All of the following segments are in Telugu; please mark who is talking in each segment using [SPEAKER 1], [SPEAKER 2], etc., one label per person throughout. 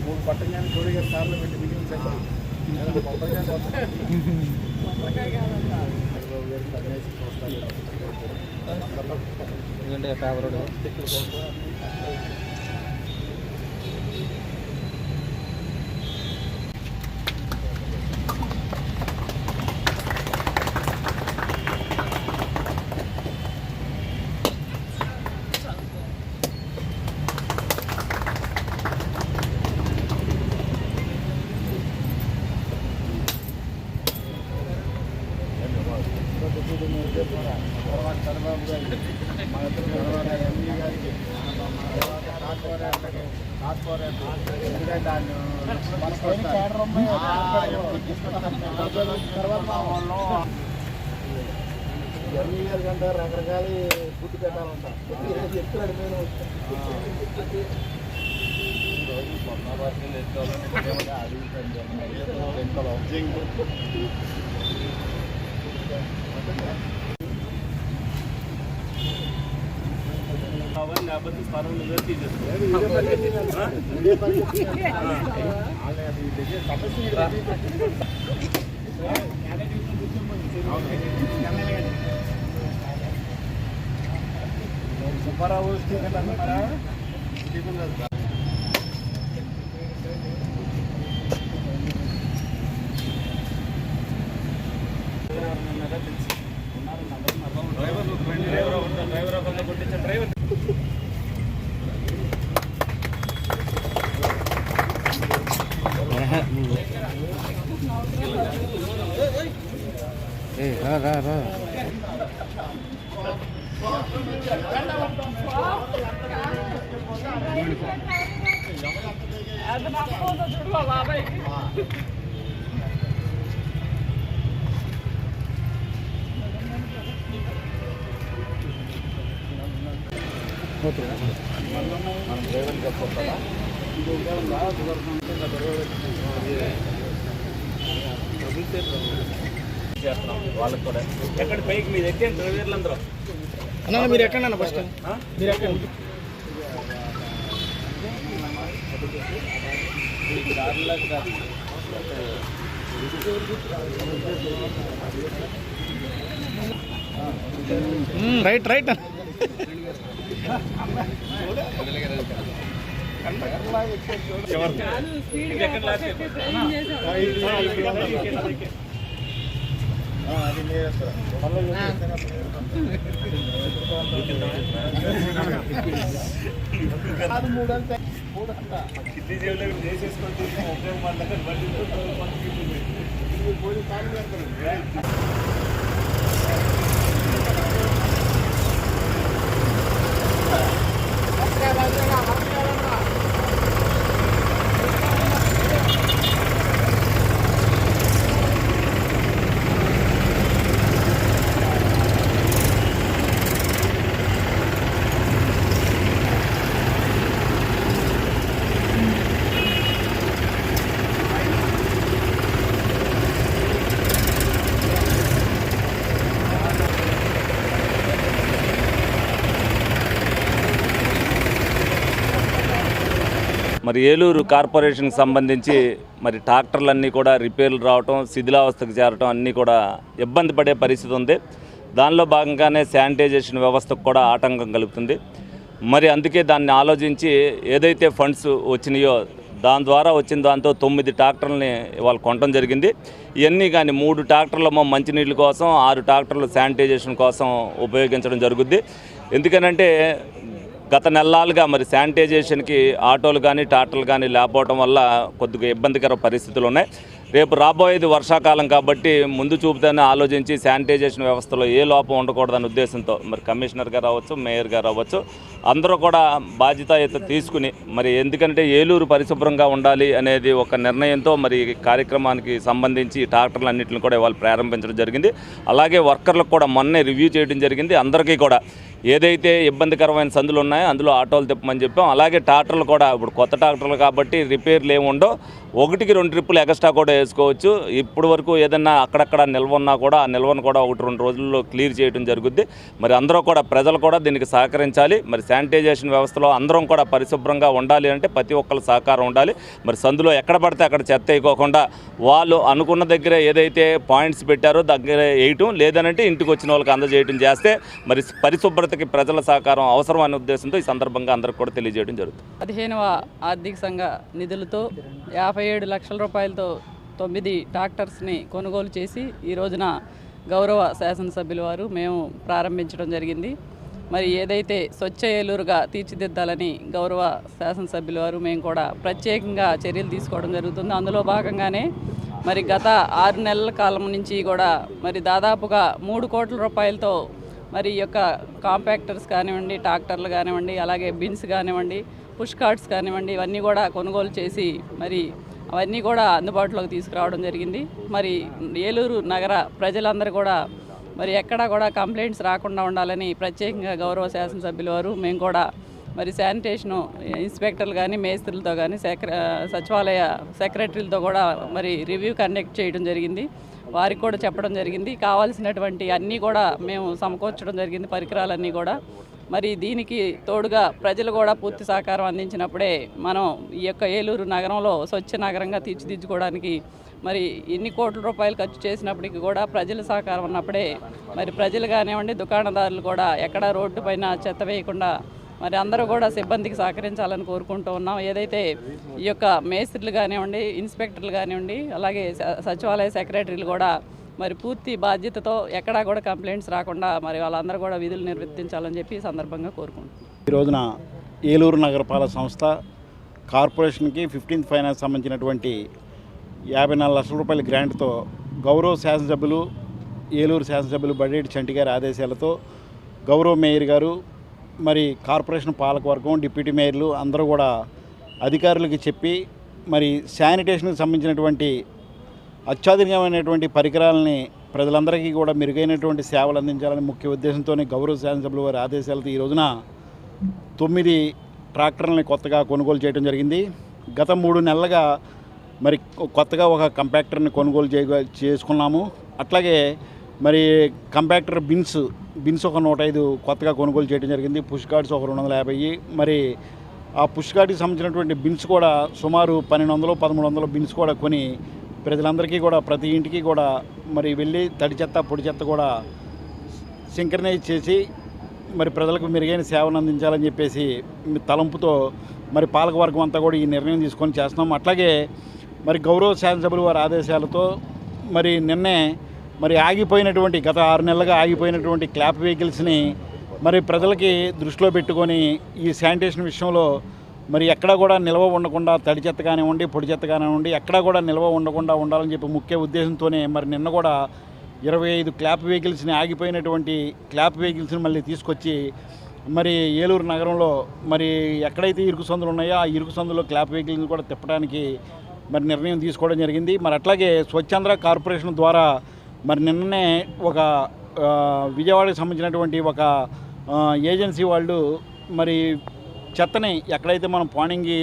[SPEAKER 1] మూడు పట్టణాన్ని కోరిగా సార్లు పెట్టి బిగిన పేపర్ గంట రకరకాల ఫుడ్ పెట్టాలంట చెప్తున్నాడు సుబ్బారావు స్టీఫెన్ అన్నారా స్టీఫెన్ డ్రైవర్ కొట్టించిన డ్రైవర్ రా మనం డ్రైవర్ చెప్పొస్తారా చేస్తున్నాం వాళ్ళకి కూడా ఎక్కడ పైకి మీరు ఎక్కండి డ్రైవర్లు అందరూ అన్న మీరు ఎక్కండి అన్న ఫస్ట్ మీరు ఎక్కండి రైట్ రైట్
[SPEAKER 2] మరి ఏలూరు కార్పొరేషన్కి సంబంధించి మరి ట్రాక్టర్లన్నీ కూడా రిపేర్లు రావటం శిథిలావస్థకు చేరటం అన్నీ కూడా ఇబ్బంది పడే పరిస్థితి ఉంది. దానిలో భాగంగానే శానిటైజేషన్ వ్యవస్థకు కూడా ఆటంకం కలుగుతుంది. మరి అందుకే దాన్ని ఆలోచించి ఏదైతే ఫండ్స్ వచ్చినాయో దాని ద్వారా వచ్చిన దాంతో 9 ట్రాక్టర్లని ఇవాళ కొనడం జరిగింది. ఇవన్నీ కానీ 3 ట్రాక్టర్లేమో మంచినీళ్ళ కోసం, 6 ట్రాక్టర్లు శానిటైజేషన్ కోసం ఉపయోగించడం జరుగుద్ది. ఎందుకనంటే గత నెలలుగా మరి శానిటైజేషన్కి ఆటోలు కానీ ట్రాక్టర్లు కానీ లేకపోవడం వల్ల కొద్దిగా ఇబ్బందికర పరిస్థితులు ఉన్నాయి. రేపు రాబోయేది వర్షాకాలం కాబట్టి ముందు చూపుతానే ఆలోచించి శానిటైజేషన్ వ్యవస్థలో ఏ లోపం ఉండకూడదనే ఉద్దేశంతో మరి కమిషనర్ గారు అవ్వచ్చు, మేయర్ గారు అవ్వచ్చు, అందరూ కూడా బాధ్యత తీసుకుని మరి ఎందుకంటే ఏలూరు పరిశుభ్రంగా ఉండాలి అనేది ఒక నిర్ణయంతో మరి ఈ కార్యక్రమానికి సంబంధించి ట్రాక్టర్లన్నింటిని కూడా ఇవాళ ప్రారంభించడం జరిగింది. అలాగే వర్కర్లకు కూడా మొన్నే రివ్యూ చేయడం జరిగింది. అందరికీ కూడా ఏదైతే ఇబ్బందికరమైన సందులు ఉన్నాయో అందులో ఆటోలు తిప్పమని చెప్పాం. అలాగే ట్రాక్టర్లు కూడా ఇప్పుడు కొత్త ట్రాక్టర్లు కాబట్టి రిపేర్లు ఏమి ఉండవు, 1-2 ట్రిప్పులు ఎక్స్ట్రా కూడా వేసుకోవచ్చు. ఇప్పటి వరకు ఏదన్నా అక్కడక్కడ నిల్వ ఉన్నా కూడా ఆ నిల్వను కూడా 1-2 రోజుల్లో క్లియర్ చేయడం జరుగుద్ది. మరి అందరూ కూడా ప్రజలు కూడా దీనికి సహకరించాలి. మరి శానిటైజేషన్ వ్యవస్థలో అందరం కూడా పరిశుభ్రంగా ఉండాలి అంటే ప్రతి ఒక్కరు సహకారం ఉండాలి. మరి సందులో ఎక్కడ పడితే అక్కడ చెత్త వేయకోకుండా వాళ్ళు అనుకున్న దగ్గర ఏదైతే పాయింట్స్ పెట్టారో దగ్గర వేయటం, లేదనంటే ఇంటికి వచ్చిన వాళ్ళకి అందజేయడం చేస్తే మరి పరిశుభ్రతకి ప్రజల సహకారం అవసరం అనే ఉద్దేశంతో ఈ సందర్భంగా అందరికి కూడా తెలియజేయడం జరుగుతుంది.
[SPEAKER 3] 15వ ఆర్థిక సంఘ నిధులతో 57 లక్షల రూపాయలతో 9 ట్రాక్టర్స్ని కొనుగోలు చేసి ఈ రోజున గౌరవ శాసనసభ్యుల వారు మేము ప్రారంభించడం జరిగింది. మరి ఏదైతే స్వచ్ఛ ఏలూరుగా తీర్చిదిద్దాలని గౌరవ శాసనసభ్యుల వారు మేము కూడా ప్రత్యేకంగా చర్యలు తీసుకోవడం జరుగుతుంది. అందులో భాగంగానే మరి గత 6 నెలల కాలం నుంచి కూడా మరి దాదాపుగా 3 కోట్ల రూపాయలతో మరి ఈ యొక్క కాంపాక్టర్స్ కానివ్వండి, ట్రాక్టర్లు కానివ్వండి, అలాగే బిన్స్ కానివ్వండి, పుష్ కార్ట్స్ కానివ్వండి, ఇవన్నీ కూడా కొనుగోలు చేసి మరి అవన్నీ కూడా అందుబాటులోకి తీసుకురావడం జరిగింది. మరి ఏలూరు నగర ప్రజలందరూ కూడా మరి ఎక్కడా కూడా కంప్లైంట్స్ రాకుండా ఉండాలని ప్రత్యేకంగా గౌరవ శాసనసభ్యుల వారు మేము కూడా మరి శానిటేషను ఇన్స్పెక్టర్లు కానీ, మేస్త్రులతో కానీ, సచివాలయ సెక్రటరీలతో కూడా మరి రివ్యూ కండక్ట్ చేయడం జరిగింది. వారికి కూడా చెప్పడం జరిగింది. కావాల్సినటువంటి అన్నీ కూడా మేము సమకూర్చడం జరిగింది, పరికరాలన్నీ కూడా. మరి దీనికి తోడుగా ప్రజలు కూడా పూర్తి సహకారం అందించినప్పుడే మనం ఈ యొక్క ఏలూరు నగరంలో స్వచ్ఛ నగరంగా తీర్చిదిద్దుకోవడానికి మరి ఎన్ని కోట్ల రూపాయలు ఖర్చు చేసినప్పటికీ కూడా ప్రజల సహకారం ఉన్నప్పుడే మరి ప్రజలు కానివ్వండి, దుకాణదారులు కూడా ఎక్కడ రోడ్డు పైన చెత్త వేయకుండా మరి అందరూ కూడా సిబ్బందికి సహకరించాలని కోరుకుంటూ ఉన్నాం. ఏదైతే ఈ యొక్క మేస్త్రులు కానివ్వండి, ఇన్స్పెక్టర్లు కానివ్వండి, అలాగే సచివాలయ సెక్రటరీలు కూడా మరి పూర్తి బాధ్యతతో ఎక్కడా కూడా కంప్లైంట్స్ రాకుండా మరి వాళ్ళందరూ కూడా విధులు నిర్వర్తించాలని చెప్పి ఈ సందర్భంగా కోరుకుంటున్నాం.
[SPEAKER 1] ఈ రోజున ఏలూరు నగరపాలక సంస్థ కార్పొరేషన్కి 15th ఫైనాన్స్ సంబంధించినటువంటి 54 లక్షల రూపాయల గ్రాంట్తో గౌరవ శాసనసభ్యులు, ఏలూరు శాసనసభ్యులు బడేటి చంటి గారి ఆదేశాలతో గౌరవ మేయర్ గారు, మరి కార్పొరేషన్ పాలకవర్గం, డిప్యూటీ మేయర్లు అందరూ కూడా అధికారులకి చెప్పి మరి శానిటేషన్కి సంబంధించినటువంటి అత్యాధునికమైనటువంటి పరికరాలని ప్రజలందరికీ కూడా మెరుగైనటువంటి సేవలు అందించాలని ముఖ్య ఉద్దేశంతోనే గౌరవ శాసనసభ్యుల వారి ఆదేశాలతో ఈ రోజున 9 ట్రాక్టర్లని కొత్తగా కొనుగోలు చేయడం జరిగింది. గత 3 నెలలుగా మరి కొత్తగా ఒక కంపాక్టర్ని కొనుగోలు చేసుకున్నాము. అట్లాగే మరి కంపాక్టర్ బిన్స్ ఒక 105 కొత్తగా కొనుగోలు చేయడం జరిగింది. పుష్ కార్డ్స్ ఒక 250. మరి ఆ పుష్ కార్డ్కి సంబంధించినటువంటి బిన్స్ కూడా సుమారు 1200-1300 బిన్స్ కూడా కొని ప్రజలందరికీ కూడా ప్రతి ఇంటికి కూడా మరి వెళ్ళి తడి చెత్త, పొడి చెత్త కూడా సింక్రనైజ్ చేసి మరి ప్రజలకు మెరుగైన సేవను అందించాలని చెప్పేసి తలంపుతో మరి పాలకవర్గం అంతా కూడా ఈ నిర్ణయం తీసుకొని చేస్తున్నాం. అట్లాగే మరి గౌరవ శాసనసభ్యుల వారి ఆదేశాలతో మరి నిన్నే మరి ఆగిపోయినటువంటి గత 6 నెలలుగా ఆగిపోయినటువంటి క్లాప్ వెహికల్స్ని మరి ప్రజలకి దృష్టిలో పెట్టుకొని ఈ శానిటేషన్ విషయంలో మరి ఎక్కడా కూడా నిల్వ ఉండకుండా తడి చెత్త కానివ్వండి, పొడి చెత్త కానివ్వండి, ఎక్కడా కూడా నిల్వ ఉండకుండా ఉండాలని చెప్పి ముఖ్య ఉద్దేశంతోనే మరి నిన్న కూడా 25 క్లాప్ వెహికల్స్ని, ఆగిపోయినటువంటి క్లాప్ వెహికల్స్ని మళ్ళీ తీసుకొచ్చి మరి ఏలూరు నగరంలో మరి ఎక్కడైతే ఇరుకు సందులు ఉన్నాయో ఆ ఇరుకు సందులో క్లాప్ వెహికల్ని కూడా తిప్పడానికి మరి నిర్ణయం తీసుకోవడం జరిగింది. మరి అట్లాగే స్వచ్ఛాంధ్ర కార్పొరేషన్ ద్వారా మరి నిన్ననే ఒక విజయవాడకి సంబంధించినటువంటి ఒక ఏజెన్సీ వాళ్ళు మరి చెత్తని ఎక్కడైతే మనం పాణింగి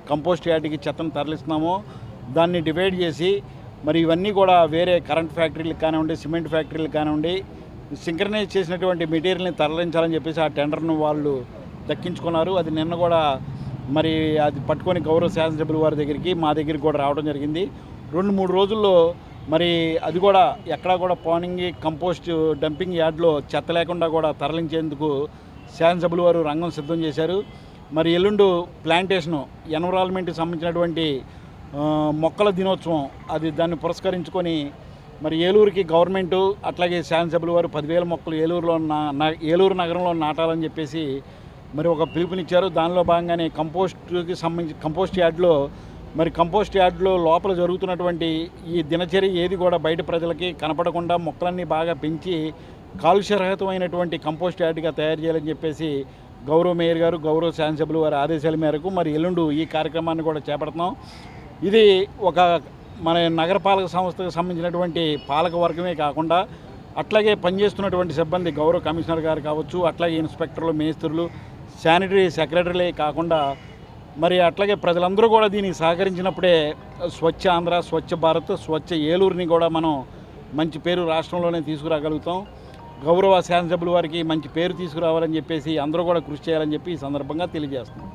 [SPEAKER 1] కంపోస్ట్ యార్డ్కి చెత్తను తరలిస్తున్నామో దాన్ని డివైడ్ చేసి మరి ఇవన్నీ కూడా వేరే కరెంట్ ఫ్యాక్టరీలకు కానివ్వండి, సిమెంట్ ఫ్యాక్టరీలకు కానివ్వండి సింక్రనైజ్ చేసినటువంటి మెటీరియల్ని తరలించాలని చెప్పేసి ఆ టెండర్ను వాళ్ళు దక్కించుకున్నారు. అది నిన్న కూడా మరి అది పట్టుకొని గౌరవ శాసనసభ్యుల వారి దగ్గరికి, మా దగ్గరికి కూడా రావడం జరిగింది. 2-3 రోజుల్లో మరి అది కూడా ఎక్కడా కూడా పాణింగి కంపోస్ట్ డంపింగ్ యార్డ్లో చెత్త లేకుండా కూడా తరలించేందుకు శాసనసభ్యుల వారు రంగం సిద్ధం చేశారు. మరి ఎల్లుండు ప్లాంటేషను ఎన్విరాన్మెంట్కి సంబంధించినటువంటి మొక్కల దినోత్సవం, అది దాన్ని పురస్కరించుకొని మరి ఏలూరుకి గవర్నమెంటు అట్లాగే శాసనసభ్యుల వారు 10,000 మొక్కలు ఏలూరు నగరంలో నాటాలని చెప్పేసి మరి ఒక పిలుపునిచ్చారు. దానిలో భాగంగానే కంపోస్ట్ యార్డ్లో మరి కంపోస్ట్ యార్డులో లోపల జరుగుతున్నటువంటి ఈ దినచర్య ఏది కూడా బయట ప్రజలకి కనపడకుండా మొక్కలన్నీ బాగా పెంచి కాలుష్యరహితమైనటువంటి కంపోస్ట్ యార్డుగా తయారు చేయాలని చెప్పేసి గౌరవ మేయర్ గారు, గౌరవ శాసనసభ్యులు వారి ఆదేశాల మేరకు మరి ఎల్లుండి ఈ కార్యక్రమాన్ని కూడా చేపడుతున్నాం. ఇది ఒక మన నగరపాలక సంస్థకు సంబంధించినటువంటి పాలక వర్గమే కాకుండా అట్లాగే పనిచేస్తున్నటువంటి సిబ్బంది, గౌరవ కమిషనర్ గారు కావచ్చు, అట్లాగే ఇన్స్పెక్టర్లు, మేస్త్రులు, శానిటరీ సెక్రటరీలే కాకుండా మరి అట్లాగే ప్రజలందరూ కూడా దీనికి సహకరించినప్పుడే స్వచ్ఛ ఆంధ్ర, స్వచ్ఛ భారత్, స్వచ్ఛ ఏలూరుని కూడా మనం మంచి పేరు రాష్ట్రంలోనే తీసుకురాగలుగుతాం. గౌరవ శాసనసభ్యుల వారికి మంచి పేరు తీసుకురావాలని చెప్పేసి అందరూ కూడా కృషి చేయాలని చెప్పి ఈ సందర్భంగా తెలియజేస్తున్నాం.